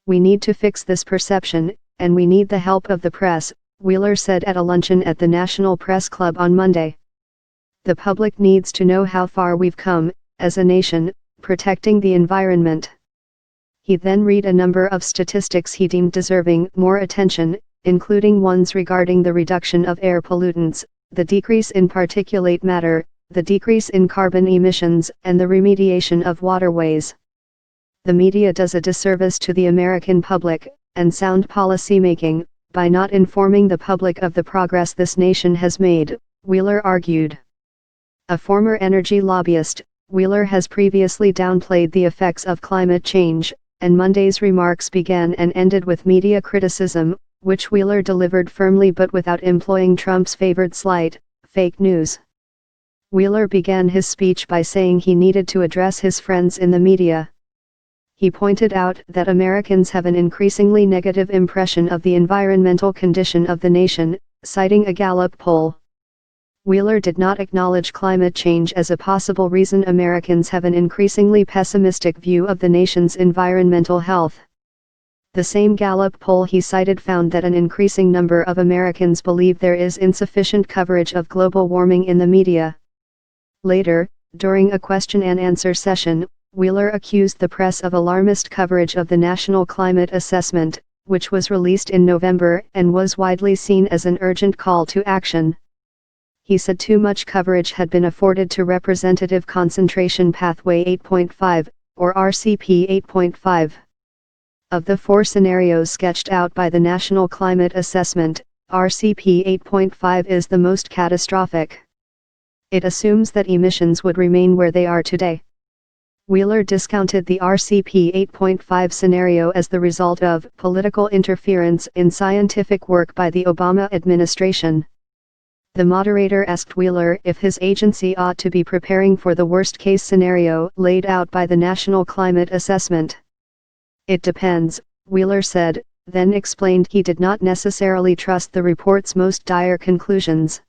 "We need to fix this perception, and we need the help of the press," Wheeler said at a luncheon at the National Press Club on Monday. "The public needs to know how far we've come, as a nation, protecting the environment." He then read a number of statistics he deemed deserving more attention, including ones regarding the reduction of air pollutants, the decrease in particulate matter, the decrease in carbon emissions, and the remediation of waterways. "The media does a disservice to the American public, and sound policymaking, by not informing the public of the progress this nation has made," Wheeler argued. A former energy lobbyist, Wheeler has previously downplayed the effects of climate change, and Monday's remarks began and ended with media criticism, which Wheeler delivered firmly but without employing Trump's favored slight, fake news. Wheeler began his speech by saying he needed to address his friends in the media. He pointed out that Americans have an increasingly negative impression of the environmental condition of the nation, citing a Gallup poll. Wheeler did not acknowledge climate change as a possible reason Americans have an increasingly pessimistic view of the nation's environmental health. The same Gallup poll he cited found that an increasing number of Americans believe there is insufficient coverage of global warming in the media. Later, during a question-and-answer session, Wheeler accused the press of alarmist coverage of the National Climate Assessment, which was released in November and was widely seen as an urgent call to action. He said too much coverage had been afforded to Representative Concentration Pathway 8.5, or RCP 8.5. Of the four scenarios sketched out by the National Climate Assessment, RCP 8.5 is the most catastrophic. It assumes that emissions would remain where they are today. Wheeler discounted the RCP 8.5 scenario as the result of political interference in scientific work by the Obama administration. The moderator asked Wheeler if his agency ought to be preparing for the worst-case scenario laid out by the National Climate Assessment. "It depends," Wheeler said, then explained he did not necessarily trust the report's most dire conclusions.